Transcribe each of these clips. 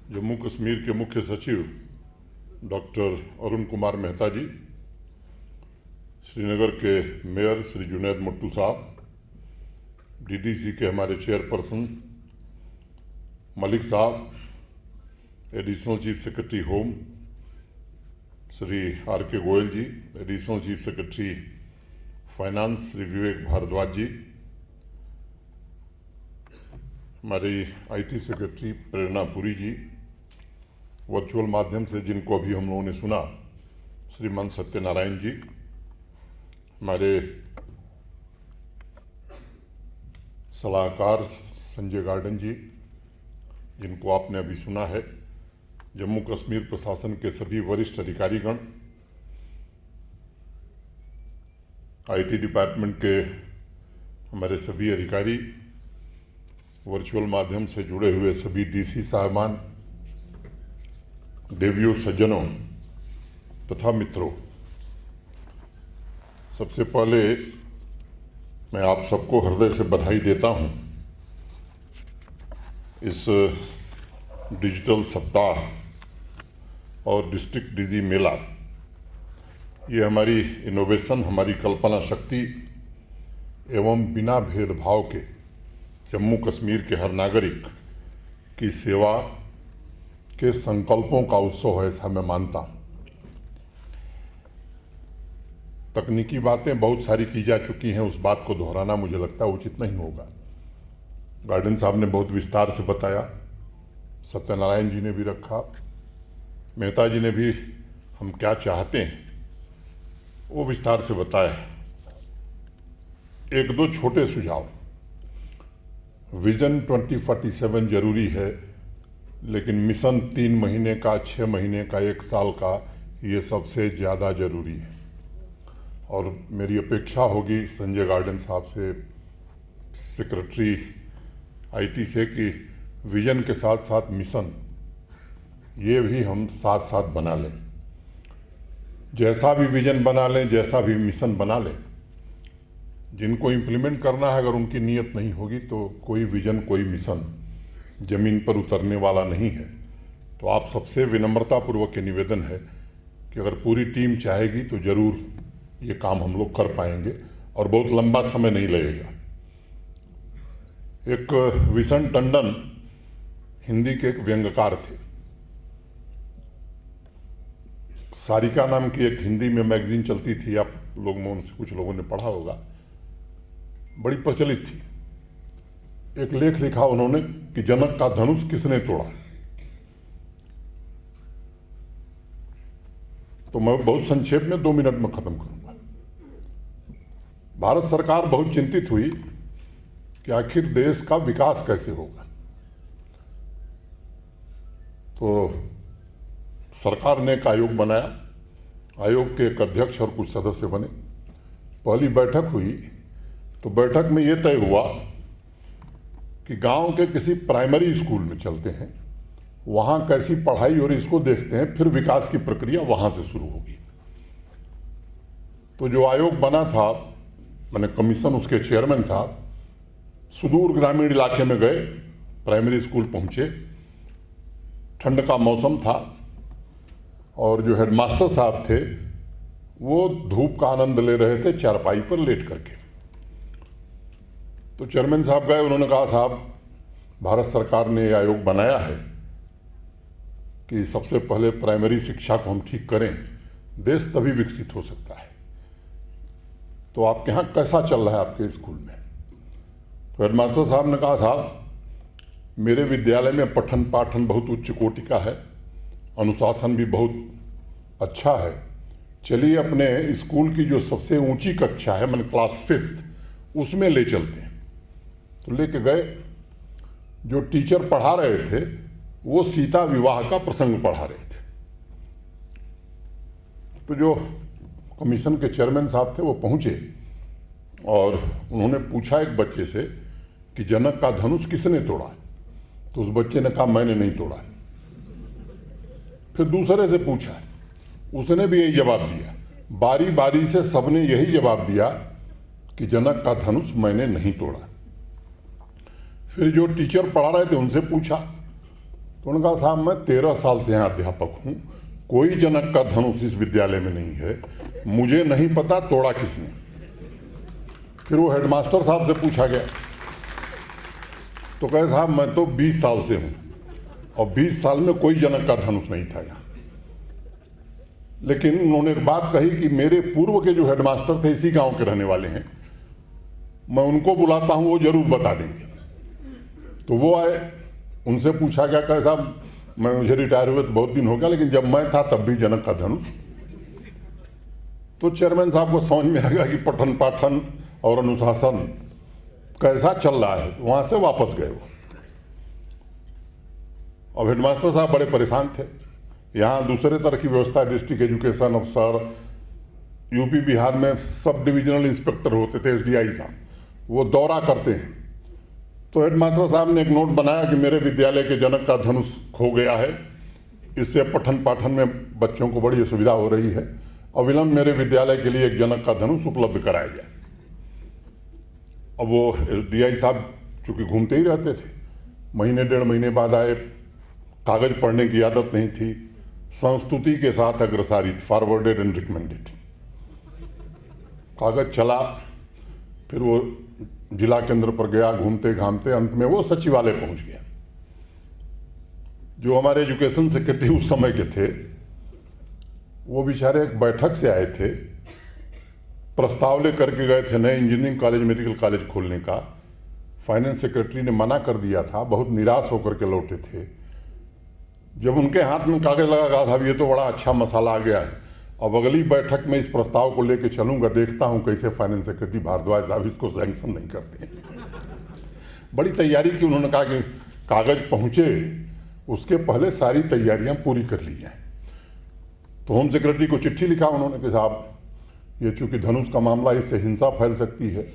जम्मू कश्मीर के मुख्य सचिव डॉक्टर अरुण कुमार मेहता जी, श्रीनगर के मेयर श्री जुनैद मट्टू साहब, डीडीसी के हमारे चेयरपर्सन मलिक साहब, additional chief secretary home Shri R K Goyal ji, additional chief secretary finance Shri Vivek Bhardwaj ji, हमारी IT secretary Prerna Puri ji, virtual माध्यम से जिनको अभी हम लोगों ने सुना श्रीमान सत्यनारायण जी, हमारे सलाहकार संजय गार्डन जी जिनको आपने अभी सुना है, जम्मू कश्मीर प्रशासन के सभी वरिष्ठ अधिकारीगण, आईटी डिपार्टमेंट के हमारे सभी अधिकारी, वर्चुअल माध्यम से जुड़े हुए सभी डीसी साहबान, देवियों, सज्जनों तथा मित्रों, सबसे पहले मैं आप सबको हृदय से बधाई देता हूं इस डिजिटल सप्ताह और डिस्ट्रिक्ट डिजी मेला। ये हमारी इनोवेशन, हमारी कल्पना शक्ति एवं बिना भेदभाव के जम्मू कश्मीर के हर नागरिक की सेवा के संकल्पों का उत्सव है, ऐसा मैं मानता हूं। तकनीकी बातें बहुत सारी की जा चुकी हैं, उस बात को दोहराना मुझे लगता है उचित नहीं होगा। गार्डन साहब ने बहुत विस्तार से बताया, सत्यनारायण जी ने भी रखा, मेहता जी ने भी हम क्या चाहते हैं वो विस्तार से बताया। एक दो छोटे सुझाव। विजन 2047 जरूरी है, लेकिन मिशन 3 महीने का, 6 महीने का, 1 साल का, ये सबसे ज़्यादा जरूरी है। और मेरी अपेक्षा होगी संजय गार्डन साहब से, सेक्रेटरी आईटी से, कि विजन के साथ साथ मिशन ये भी हम साथ साथ बना लें। जैसा भी विजन बना लें, जैसा भी मिशन बना लें, जिनको इम्प्लीमेंट करना है अगर उनकी नीयत नहीं होगी तो कोई विजन, कोई मिशन जमीन पर उतरने वाला नहीं है। तो आप सबसे विनम्रतापूर्वक ये निवेदन है कि अगर पूरी टीम चाहेगी तो जरूर ये काम हम लोग कर पाएंगे और बहुत लंबा समय नहीं लगेगा। एक विशन टंडन हिंदी के एक व्यंग्यकार थे। सारिका नाम की एक हिंदी में मैगजीन चलती थी, आप लोग में उनसे कुछ लोगों ने पढ़ा होगा, बड़ी प्रचलित थी। एक लेख लिखा उन्होंने कि जनक का धनुष किसने तोड़ा। तो मैं बहुत संक्षेप में 2 मिनट में खत्म करूंगा। भारत सरकार बहुत चिंतित हुई कि आखिर देश का विकास कैसे होगा। तो सरकार ने एक आयोग बनाया। आयोग के एक अध्यक्ष और कुछ सदस्य बने। पहली बैठक हुई तो बैठक में यह तय हुआ कि गांव के किसी प्राइमरी स्कूल में चलते हैं, वहां कैसी पढ़ाई और इसको देखते हैं, फिर विकास की प्रक्रिया वहां से शुरू होगी। तो जो आयोग बना था, मैंने कमीशन, उसके चेयरमैन साहब सुदूर ग्रामीण इलाके में गए, प्राइमरी स्कूल पहुंचे, ठंड का मौसम था और जो हेडमास्टर साहब थे वो धूप का आनंद ले रहे थे चारपाई पर लेट करके। तो चेयरमैन साहब गए, उन्होंने कहा, साहब भारत सरकार ने आयोग बनाया है कि सबसे पहले प्राइमरी शिक्षा को हम ठीक करें, देश तभी विकसित हो सकता है। तो आपके यहाँ कैसा चल रहा है आपके स्कूल में? तो हेडमास्टर साहब ने कहा, साहब मेरे विद्यालय में पठन पाठन बहुत उच्च कोटि का है, अनुशासन भी बहुत अच्छा है। चलिए अपने स्कूल की जो सबसे ऊंची कक्षा है, मैंने क्लास 5th, उसमें ले चलते हैं। तो लेके गए। जो टीचर पढ़ा रहे थे वो सीता विवाह का प्रसंग पढ़ा रहे थे। तो जो कमीशन के चेयरमैन साहब थे वो पहुंचे और उन्होंने पूछा एक बच्चे से कि जनक का धनुष किसने तोड़ा? तो उस बच्चे ने कहा, मैंने नहीं तोड़ा। फिर दूसरे से पूछा, उसने भी यही जवाब दिया। बारी बारी से सबने यही जवाब दिया कि जनक का धनुष मैंने नहीं तोड़ा। फिर जो टीचर पढ़ा रहे थे उनसे पूछा तो उन्होंने कहा साहब मैं 13 साल से यहाँ अध्यापक हूँ, कोई जनक का धनुष इस विद्यालय में नहीं है, मुझे नहीं पता तोड़ा किसने। फिर वो हेडमास्टर साहब से पूछा गया तो कहे साहब मैं तो 20 साल से हूँ और 20 साल में कोई जनक का धनुष नहीं था यहाँ। लेकिन उन्होंने एक बात कही कि मेरे पूर्व के जो हेडमास्टर थे इसी गांव के रहने वाले हैं, मैं उनको बुलाता हूँ, वो जरूर बता देंगे। तो वो आए, उनसे पूछा गया, कहे साहब मुझे रिटायर हुए तो बहुत दिन हो गया, लेकिन जब मैं था तब भी जनक का धनुष। तो चेयरमैन साहब को समझ में आ गया कि पठन पाठन और अनुशासन कैसा चल रहा है, वहां से वापस गए वो। और हेडमास्टर साहब बड़े परेशान थे। यहाँ दूसरे तरह की व्यवस्था, डिस्ट्रिक्ट एजुकेशन अफसर, यूपी बिहार में सब डिविजनल इंस्पेक्टर होते थे, एसडीआई साहब, वो दौरा करते हैं। तो हेडमास्टर साहब ने एक नोट बनाया कि मेरे विद्यालय के जनक का धनुष खो गया है, इससे पठन पाठन में बच्चों को बड़ी असुविधा हो रही है, अविलंब मेरे विद्यालय के लिए एक जनक का धनुष उपलब्ध कराया जाए। अब वो एसडीआई साहब चूंकि घूमते ही रहते थे, महीने 1.5 महीने बाद आए, कागज पढ़ने की आदत नहीं थी, संस्तुति के साथ अग्रसारित, फॉरवर्डेड एंड रिकमेंडेड, कागज चला। फिर वो जिला केंद्र पर गया, घूमते घामते अंत में वो सचिवालय पहुंच गया। जो हमारे एजुकेशन सेक्रेटरी उस समय के थे, वो बेचारे एक बैठक से आए थे, प्रस्ताव लेकर के गए थे नए इंजीनियरिंग कॉलेज, मेडिकल कॉलेज खोलने का। फाइनेंस सेक्रेटरी ने मना कर दिया था, बहुत निराश होकर के लौटे थे। जब उनके हाथ में कागज लगा, कहा था ये तो बड़ा अच्छा मसाला आ गया है, अब अगली बैठक में इस प्रस्ताव को लेकर चलूंगा, देखता हूं कैसे फाइनेंस सेक्रेटरी भारद्वाज साहब इसको सैंक्शन नहीं करते। बड़ी तैयारी की, उन्होंने कहा कि कागज पहुंचे उसके पहले सारी तैयारियां पूरी कर ली हैं। तो होम सेक्रेटरी को चिट्ठी लिखा उन्होंने कि साहब ये चूंकि धनुष का मामला, इससे हिंसा फैल सकती है,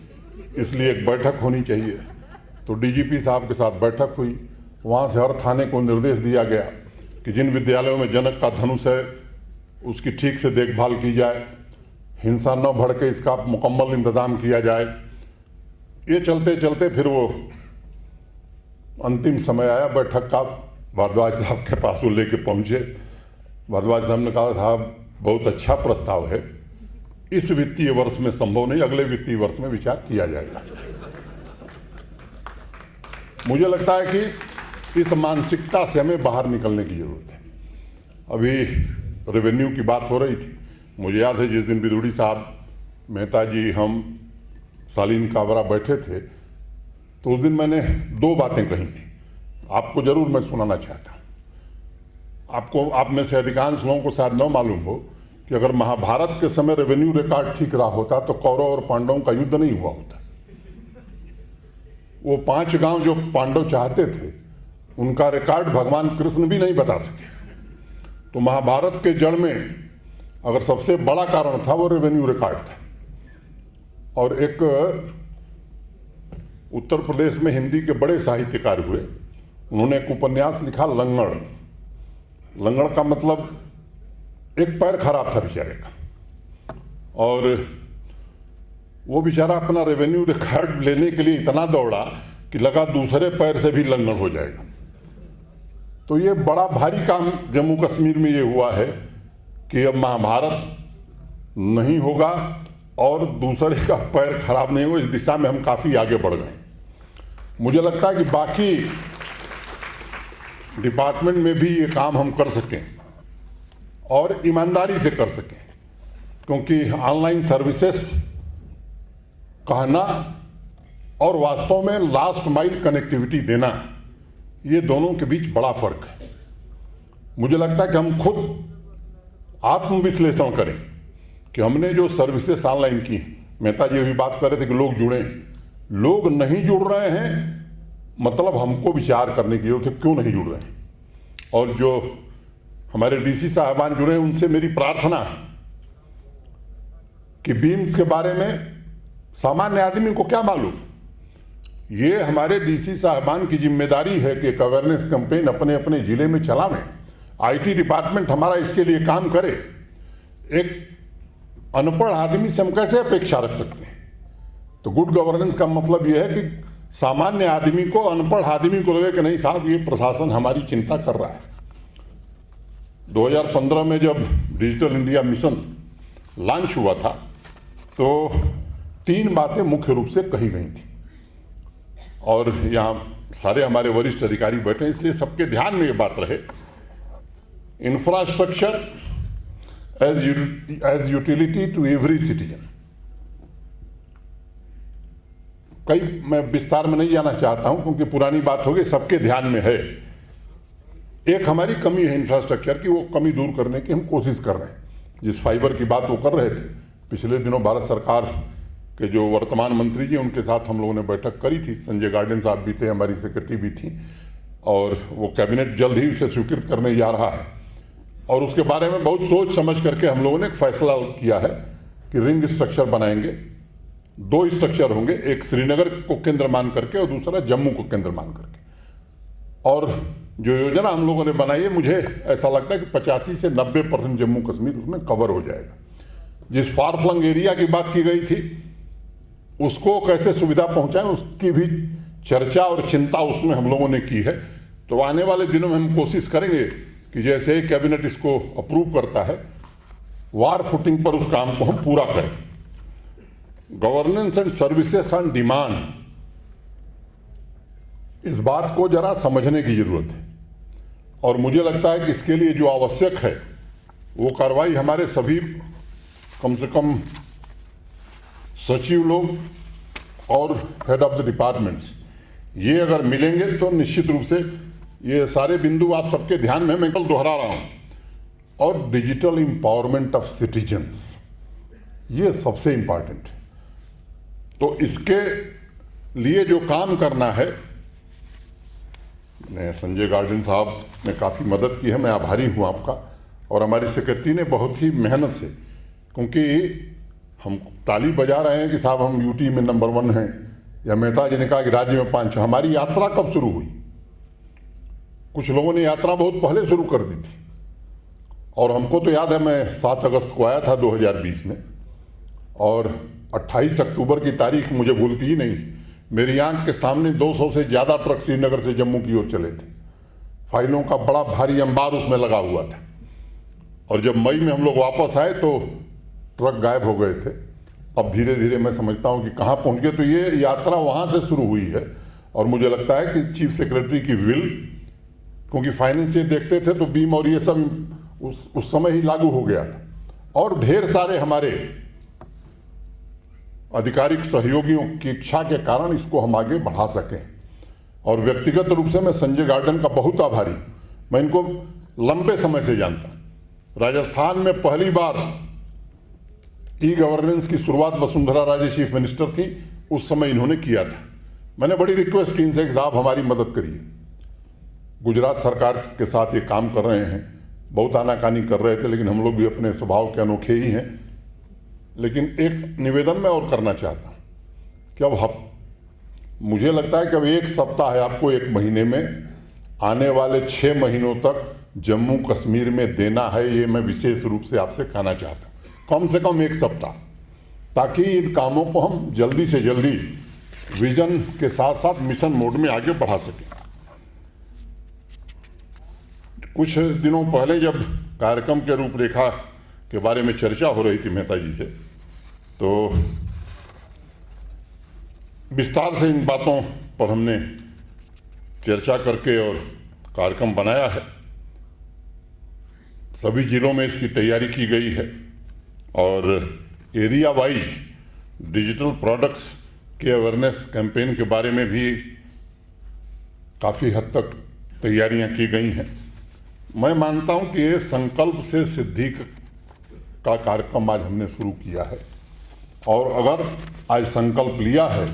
इसलिए एक बैठक होनी चाहिए। तो डीजीपी साहब के साथ बैठक हुई। वहाँ से हर थाने को निर्देश दिया गया कि जिन विद्यालयों में जनक का धनुष है उसकी ठीक से देखभाल की जाए, हिंसा न भड़के, इसका मुकम्मल इंतजाम किया जाए। ये चलते चलते फिर वो अंतिम समय आया बैठक का, भारद्वाज साहब के पास वो लेके पहुंचे। भारद्वाज साहब ने कहा साहब बहुत अच्छा प्रस्ताव है, इस वित्तीय वर्ष में संभव नहीं, अगले वित्तीय वर्ष में विचार किया जाएगा। मुझे लगता है कि इस मानसिकता से हमें बाहर निकलने की जरूरत है। अभी रेवेन्यू की बात हो रही थी, मुझे याद है जिस दिन बिदुड़ी साहब, मेहता जी, हम, सालीन काबरा बैठे थे, तो उस दिन मैंने 2 बातें कही थी, आपको जरूर मैं सुनाना चाहता हूँ। आपको, आप में से अधिकांश लोगों को शायद न मालूम हो कि अगर महाभारत के समय रेवेन्यू रिकॉर्ड ठीक रहा होता तो कौरव और पांडवों का युद्ध नहीं हुआ होता। वो 5 गांव जो पांडव चाहते थे, उनका रिकॉर्ड भगवान कृष्ण भी नहीं बता सके। तो महाभारत के जड़ में अगर सबसे बड़ा कारण था वो रेवेन्यू रिकॉर्ड था। और एक उत्तर प्रदेश में हिंदी के बड़े साहित्यकार हुए, उन्होंने एक उपन्यास लिखा लंगड़। लंगड़ का मतलब एक पैर खराब था बेचारे का, और वो बेचारा अपना रेवेन्यू रिकॉर्ड लेने के लिए इतना दौड़ा कि लगा दूसरे पैर से भी लंगड़ हो जाएगा। तो ये बड़ा भारी काम जम्मू कश्मीर में ये हुआ है कि अब महाभारत नहीं होगा और दूसरे का पैर खराब नहीं होगा। इस दिशा में हम काफ़ी आगे बढ़ गए। मुझे लगता है कि बाकी डिपार्टमेंट में भी ये काम हम कर सकें और ईमानदारी से कर सकें, क्योंकि ऑनलाइन सर्विसेज कहना और वास्तव में लास्ट माइल कनेक्टिविटी देना, ये दोनों के बीच बड़ा फर्क है। मुझे लगता है कि हम खुद आत्मविश्लेषण करें कि हमने जो सर्विसेज ऑनलाइन की, मेहता जी भी बात कर रहे थे कि लोग जुड़े, लोग नहीं जुड़ रहे हैं, मतलब हमको विचार करने की जरूरत है क्यों नहीं जुड़ रहे हैं। और जो हमारे डीसी साहबान जुड़े हैं, उनसे मेरी प्रार्थना है कि बीम्स के बारे में सामान्य आदमी को क्या मालूम, ये हमारे डीसी साहबान की जिम्मेदारी है कि एक अवेयरनेस कैंपेन अपने अपने जिले में चलावें। आईटी डिपार्टमेंट हमारा इसके लिए काम करे। एक अनपढ़ आदमी से हम कैसे अपेक्षा रख सकते हैं? तो गुड गवर्नेंस का मतलब यह है कि सामान्य आदमी को, अनपढ़ आदमी को लगे कि नहीं साहब, ये प्रशासन हमारी चिंता कर रहा है। 2015 में जब डिजिटल इंडिया मिशन लॉन्च हुआ था तो 3 बातें मुख्य रूप से कही गई थी, और यहाँ सारे हमारे वरिष्ठ अधिकारी बैठे हैं, इसलिए सबके ध्यान में ये बात रहे। Infrastructure as utility to every citizen. मैं विस्तार में नहीं जाना चाहता हूं क्योंकि पुरानी बात हो गई, सबके ध्यान में है। एक हमारी कमी है इंफ्रास्ट्रक्चर की, वो कमी दूर करने की हम कोशिश कर रहे हैं। जिस फाइबर की बात वो कर रहे थे, पिछले दिनों भारत सरकार के जो वर्तमान मंत्री जी, उनके साथ हम लोगों ने बैठक करी थी। संजय गार्डन साहब भी थे, हमारी सेक्रेटरी भी थी, और वो कैबिनेट जल्द ही उसे स्वीकृत करने जा रहा है। और उसके बारे में बहुत सोच समझ करके हम लोगों ने एक फैसला किया है कि रिंग स्ट्रक्चर बनाएंगे। 2 स्ट्रक्चर होंगे, एक श्रीनगर को केंद्र मान करके और दूसरा जम्मू को केंद्र मान करके। और जो योजना हम लोगों ने बनाई है, मुझे ऐसा लगता है कि 85 से 90% जम्मू कश्मीर उसमें कवर हो जाएगा। जिस फार फ्लंग एरिया की बात की गई थी, उसको कैसे सुविधा पहुंचाएं, उसकी भी चर्चा और चिंता उसमें हम लोगों ने की है। तो आने वाले दिनों में हम कोशिश करेंगे कि जैसे ही कैबिनेट इसको अप्रूव करता है, वार फुटिंग पर उस काम को हम पूरा करें। Governance and services on demand, इस बात को जरा समझने की जरूरत है, और मुझे लगता है कि इसके लिए जो आवश्यक है वो कार्रवाई हमारे सभी, कम से कम सचिव लोग और हेड ऑफ द डिपार्टमेंट्स, ये अगर मिलेंगे तो निश्चित रूप से ये सारे बिंदु आप सबके ध्यान में, मैं कल दोहरा रहा हूं। और डिजिटल एम्पावरमेंट ऑफ सिटीजन्स, ये सबसे इंपॉर्टेंट है। तो इसके लिए जो काम करना है, संजय गार्डन साहब ने काफ़ी मदद की है, मैं आभारी हूँ आपका, और हमारी सेक्रेटरी ने बहुत ही मेहनत से, क्योंकि हम ताली बजा रहे हैं कि साहब हम यूटी में नंबर 1 हैं, या मेहता जी ने कहा कि राज्य में 5। हमारी यात्रा कब शुरू हुई? कुछ लोगों ने यात्रा बहुत पहले शुरू कर दी थी, और हमको तो याद है, मैं 7 अगस्त को आया था 2020 में, और 28 अक्टूबर की तारीख मुझे भूलती ही नहीं। मेरी आंख के सामने 200 से ज़्यादा ट्रक श्रीनगर से जम्मू की ओर चले थे। फाइलों का बड़ा भारी अंबार उसमें लगा हुआ था, और जब मई में हम लोग वापस आए तो ट्रक गायब हो गए थे। अब धीरे धीरे मैं समझता हूँ कि कहाँ पहुँच गए। तो ये यात्रा वहाँ से शुरू हुई है, और मुझे लगता है कि चीफ सेक्रेटरी की विल, क्योंकि फाइनेंस ये देखते थे तो बीम और ये सब उस समय ही लागू हो गया था, और ढेर सारे हमारे आधिकारिक सहयोगियों की इच्छा के कारण इसको हम आगे बढ़ा सकें। और व्यक्तिगत रूप से मैं संजय गार्डन का बहुत आभारी, मैं इनको लंबे समय से जानता। राजस्थान में पहली बार ई गवर्नेंस की शुरुआत वसुंधरा राजे चीफ मिनिस्टर थी, उस समय इन्होंने किया था। मैंने बड़ी रिक्वेस्ट की इनसे कि साहब हमारी मदद करिए। गुजरात सरकार के साथ ये काम कर रहे हैं, बहुत आनाकानी कर रहे थे, लेकिन हम लोग भी अपने स्वभाव के अनोखे ही हैं। लेकिन एक निवेदन मैं और करना चाहता हूँ कि अब मुझे लगता है कि अब 1 सप्ताह है आपको 1 महीने में, आने वाले 6 महीनों तक जम्मू कश्मीर में देना है। ये मैं विशेष रूप से आपसे कहना चाहता हूँ, कम से कम 1 सप्ताह, ताकि इन कामों को हम जल्दी से जल्दी विजन के साथ साथ मिशन मोड में आगे बढ़ा सकें। कुछ दिनों पहले जब कार्यक्रम के रूपरेखा के बारे में चर्चा हो रही थी मेहता जी से, तो विस्तार से इन बातों पर हमने चर्चा करके और कार्यक्रम बनाया है। सभी जिलों में इसकी तैयारी की गई है, और एरिया वाइज डिजिटल प्रोडक्ट्स के अवेयरनेस कैंपेन के बारे में भी काफ़ी हद तक तैयारियां की गई हैं। मैं मानता हूं कि ये संकल्प से सिद्धि का कार्यक्रम आज हमने शुरू किया है, और अगर आज संकल्प लिया है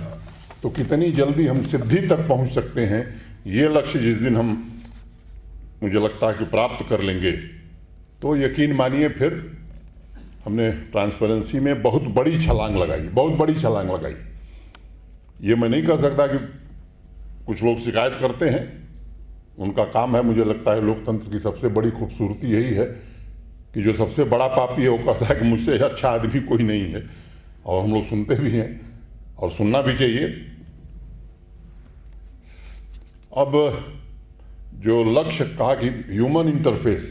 तो कितनी जल्दी हम सिद्धि तक पहुंच सकते हैं, ये लक्ष्य जिस दिन हम, मुझे लगता है कि प्राप्त कर लेंगे, तो यकीन मानिए फिर हमने ट्रांसपेरेंसी में बहुत बड़ी छलांग लगाई, बहुत बड़ी छलांग लगाई। ये मैं नहीं कह सकता कि कुछ लोग शिकायत करते हैं, उनका काम है। मुझे लगता है लोकतंत्र की सबसे बड़ी खूबसूरती यही है कि जो सबसे बड़ा पापी है वो कहता है कि मुझसे अच्छा आदमी कोई नहीं है, और हम लोग सुनते भी हैं और सुनना भी चाहिए। अब जो लक्ष्य कहा कि ह्यूमन इंटरफेस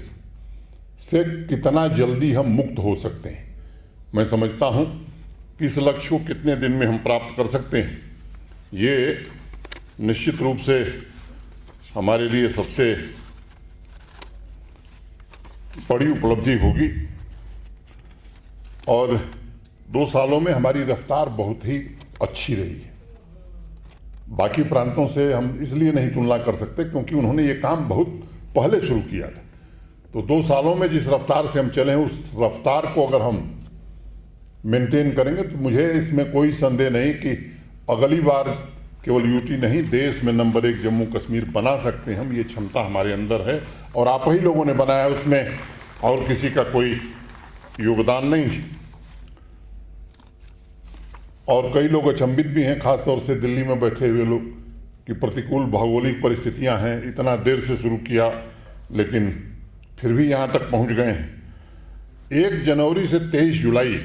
से कितना जल्दी हम मुक्त हो सकते हैं, मैं समझता हूं कि इस लक्ष्य को कितने दिन में हम प्राप्त कर सकते हैं, ये निश्चित रूप से हमारे लिए सबसे बड़ी उपलब्धि होगी। और 2 सालों में हमारी रफ्तार बहुत ही अच्छी रही है। बाकी प्रांतों से हम इसलिए नहीं तुलना कर सकते क्योंकि उन्होंने ये काम बहुत पहले शुरू किया था। तो 2 सालों में जिस रफ्तार से हम चले हैं, उस रफ्तार को अगर हम मेंटेन करेंगे तो मुझे इसमें कोई संदेह नहीं कि अगली बार केवल यूटी नहीं, देश में नंबर 1 जम्मू कश्मीर बना सकते हैं हम। ये क्षमता हमारे अंदर है और आप ही लोगों ने बनाया है, उसमें और किसी का कोई योगदान नहीं है। और कई लोग अचंभित भी हैं, खासतौर से दिल्ली में बैठे हुए लोग, कि प्रतिकूल भौगोलिक परिस्थितियां हैं, इतना देर से शुरू किया लेकिन फिर भी यहाँ तक पहुँच गए हैं। 1 जनवरी से 23 जुलाई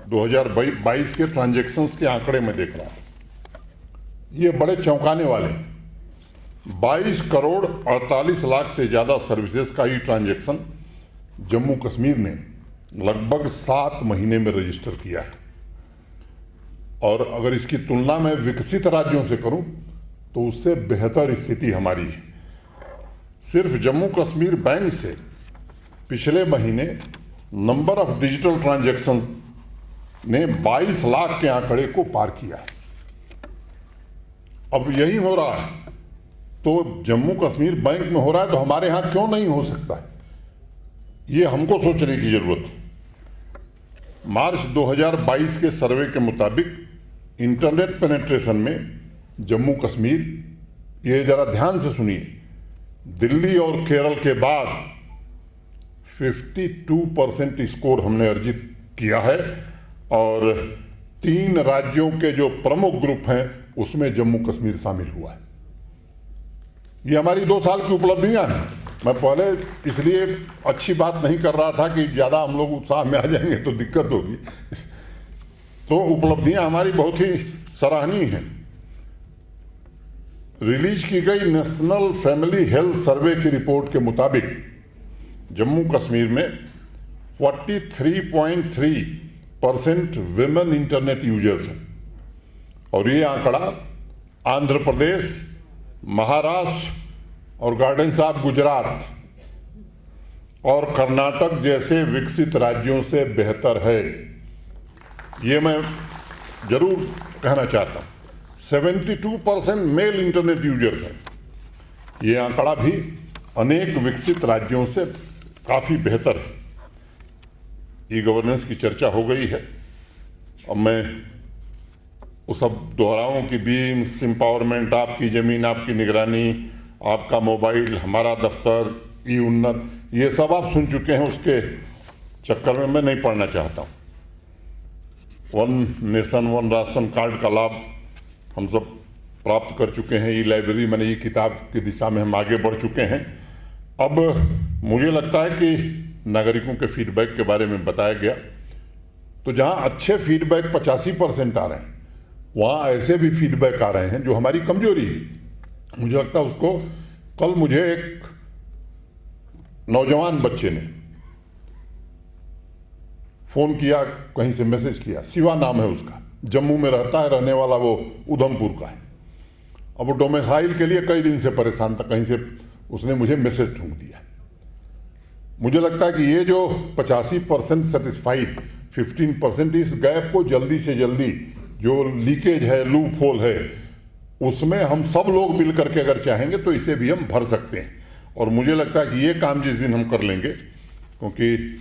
2022 के ट्रांजैक्शंस के आंकड़े में देख रहा हूँ, ये बड़े चौंकाने वाले। 22 करोड़ 48 लाख से ज़्यादा सर्विसेज का ही ट्रांजैक्शन जम्मू कश्मीर ने लगभग 7 महीने में रजिस्टर किया है। और अगर इसकी तुलना मैं विकसित राज्यों से करूं तो उससे बेहतर स्थिति हमारी है। सिर्फ जम्मू कश्मीर बैंक से पिछले महीने नंबर ऑफ डिजिटल ट्रांजैक्शन ने 22 लाख के आंकड़े को पार किया है। अब यही हो रहा है तो जम्मू कश्मीर बैंक में हो रहा है तो हमारे यहां क्यों नहीं हो सकता है, ये हमको सोचने की जरूरत है। मार्च 2022 के सर्वे के मुताबिक इंटरनेट पेनेट्रेशन में जम्मू कश्मीर, ये जरा ध्यान से सुनिए, दिल्ली और केरल के बाद 52% स्कोर हमने अर्जित किया है। और 3 राज्यों के जो प्रमुख ग्रुप हैं उसमें जम्मू कश्मीर शामिल हुआ है। ये हमारी 2 साल की उपलब्धियां हैं। मैं पहले इसलिए अच्छी बात नहीं कर रहा था कि ज़्यादा हम लोग उत्साह में आ जाएंगे तो दिक्कत होगी। तो उपलब्धियां हमारी बहुत ही सराहनीय हैं। रिलीज की गई नेशनल फैमिली हेल्थ सर्वे की रिपोर्ट के मुताबिक जम्मू कश्मीर में 43.3% विमेन इंटरनेट यूजर्स हैं। और ये आंकड़ा आंध्र प्रदेश, महाराष्ट्र और गार्डन ऑफ गुजरात और कर्नाटक जैसे विकसित राज्यों से बेहतर है, ये मैं जरूर कहना चाहता हूँ। 72% मेल इंटरनेट यूजर्स हैं। ये आंकड़ा भी अनेक विकसित राज्यों से काफ़ी बेहतर है। ई गवर्नेंस की चर्चा हो गई है, अब मैं वो सब दोहराऊं कि बीम्स, एम्पावरमेंट, आपकी ज़मीन, आपकी निगरानी, आपका मोबाइल, हमारा दफ्तर, ई उन्नत, ये सब आप सुन चुके हैं। उसके चक्कर में मैं नहीं पढ़ना चाहता हूँ। 1 नेशन 1 राशन कार्ड का लाभ हम सब प्राप्त कर चुके हैं। ई लाइब्रेरी, मैंने ई किताब की दिशा में हम आगे बढ़ चुके हैं। अब मुझे लगता है कि नागरिकों के फीडबैक के बारे में बताया गया, तो जहाँ अच्छे फीडबैक 85% आ रहे हैं, वहाँ ऐसे भी फीडबैक आ रहे हैं जो हमारी कमजोरी है। मुझे लगता है उसको, कल मुझे एक नौजवान बच्चे ने फ़ोन किया, कहीं से मैसेज किया, शिवा नाम है उसका, जम्मू में रहता है, रहने वाला वो उधमपुर का है। अब वो डोमिसाइल के लिए कई दिन से परेशान था, कहीं से उसने मुझे मैसेज ढूंढ दिया। मुझे लगता है कि ये जो 85% सेटिस्फाइड, 15% इस गैप को जल्दी से जल्दी, जो लीकेज है, लूप होल है, उसमें हम सब लोग मिल करके अगर चाहेंगे तो इसे भी हम भर सकते हैं। और मुझे लगता है कि ये काम जिस दिन हम कर लेंगे, क्योंकि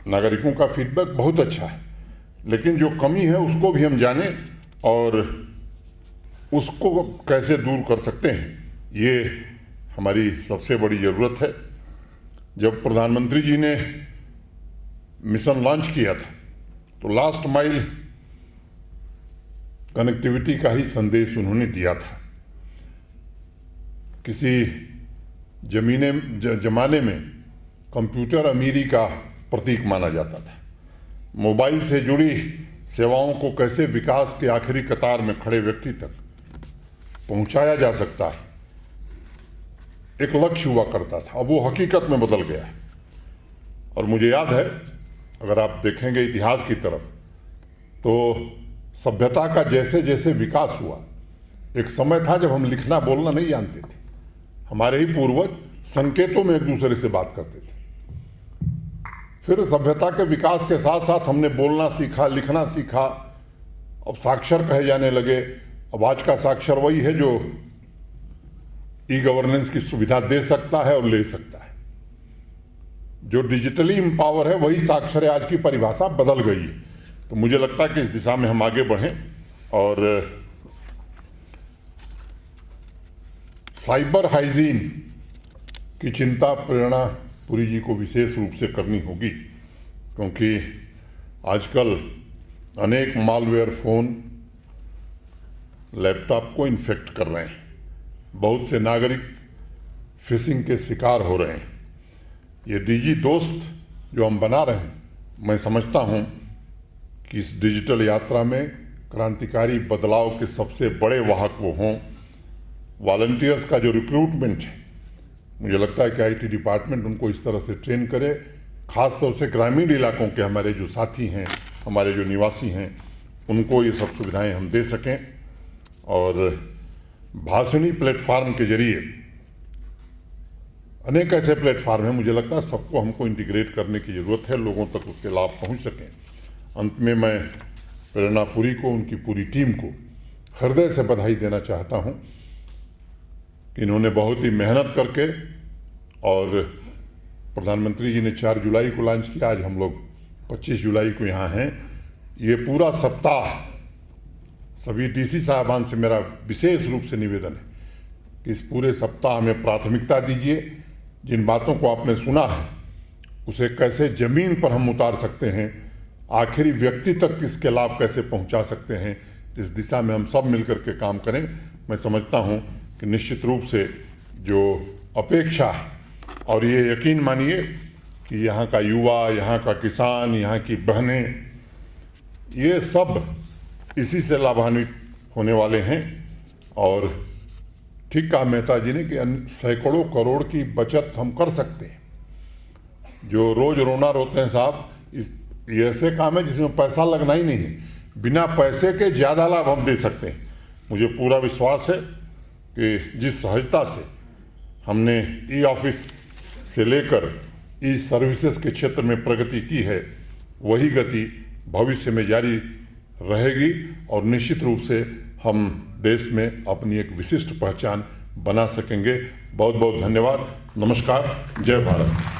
नागरिकों का फीडबैक बहुत अच्छा है, लेकिन जो कमी है उसको भी हम जाने और उसको कैसे दूर कर सकते हैं, ये हमारी सबसे बड़ी ज़रूरत है। जब प्रधानमंत्री जी ने मिशन लॉन्च किया था तो लास्ट माइल कनेक्टिविटी का ही संदेश उन्होंने दिया था। किसी जमाने में कंप्यूटर अमीरी का प्रतीक माना जाता था। मोबाइल से जुड़ी सेवाओं को कैसे विकास के आखिरी कतार में खड़े व्यक्ति तक पहुंचाया जा सकता है, एक लक्ष्य हुआ करता था, अब वो हकीकत में बदल गया है। और मुझे याद है, अगर आप देखेंगे इतिहास की तरफ, तो सभ्यता का जैसे जैसे विकास हुआ, एक समय था जब हम लिखना बोलना नहीं जानते थे। हमारे ही पूर्वज संकेतों में एक दूसरे से बात करते थे। फिर सभ्यता के विकास के साथ साथ हमने बोलना सीखा, लिखना सीखा, अब साक्षर कहे जाने लगे। अब आज का साक्षर वही है जो ई गवर्नेंस की सुविधा दे सकता है और ले सकता है। जो डिजिटली एम्पावर है वही साक्षर है। आज की परिभाषा बदल गई है। तो मुझे लगता है कि इस दिशा में हम आगे बढ़ें और साइबर हाइजीन की चिंता प्रेरणा पुरी जी को विशेष रूप से करनी होगी, क्योंकि आजकल अनेक मालवेयर फ़ोन, लैपटॉप को इन्फेक्ट कर रहे हैं। बहुत से नागरिक फिशिंग के शिकार हो रहे हैं। ये डिजी दोस्त जो हम बना रहे हैं, मैं समझता हूँ कि इस डिजिटल यात्रा में क्रांतिकारी बदलाव के सबसे बड़े वाहक वो हों। वॉलंटियर्स का जो रिक्रूटमेंट है, मुझे लगता है कि आईटी डिपार्टमेंट उनको इस तरह से ट्रेन करे, खास तौर से ग्रामीण इलाकों के हमारे जो साथी हैं, हमारे जो निवासी हैं, उनको ये सब सुविधाएं हम दे सकें। और भाषणी प्लेटफार्म के जरिए अनेक ऐसे प्लेटफार्म हैं, मुझे लगता है सबको हमको इंटीग्रेट करने की ज़रूरत है, लोगों तक उसके लाभ पहुंच सकें। अंत में मैं प्रेरणा पुरी को, उनकी पूरी टीम को हृदय से बधाई देना चाहता हूं कि इन्होंने बहुत ही मेहनत करके, और प्रधानमंत्री जी ने 4 जुलाई को लॉन्च किया, आज हम लोग 25 जुलाई को यहाँ हैं। ये पूरा सप्ताह सभी डीसी साहबान से मेरा विशेष रूप से निवेदन है कि इस पूरे सप्ताह में प्राथमिकता दीजिए। जिन बातों को आपने सुना है उसे कैसे ज़मीन पर हम उतार सकते हैं, आखिरी व्यक्ति तक इसके लाभ कैसे पहुंचा सकते हैं, इस दिशा में हम सब मिलकर के काम करें। मैं समझता हूं कि निश्चित रूप से जो अपेक्षा है, और ये यकीन मानिए कि यहाँ का युवा, यहाँ का किसान, यहाँ की बहनें, ये सब इसी से लाभान्वित होने वाले हैं। और ठीक कहा मेहता जी ने कि सैकड़ों करोड़ की बचत हम कर सकते हैं। जो रोज रोना रोते हैं साहब, ये ऐसे काम है जिसमें पैसा लगना ही नहीं है, बिना पैसे के ज़्यादा लाभ हम दे सकते हैं। मुझे पूरा विश्वास है कि जिस सहजता से हमने ई ऑफिस से लेकर ई सर्विसेज के क्षेत्र में प्रगति की है, वही गति भविष्य में जारी रहेगी और निश्चित रूप से हम देश में अपनी एक विशिष्ट पहचान बना सकेंगे। बहुत बहुत धन्यवाद। नमस्कार। जय भारत।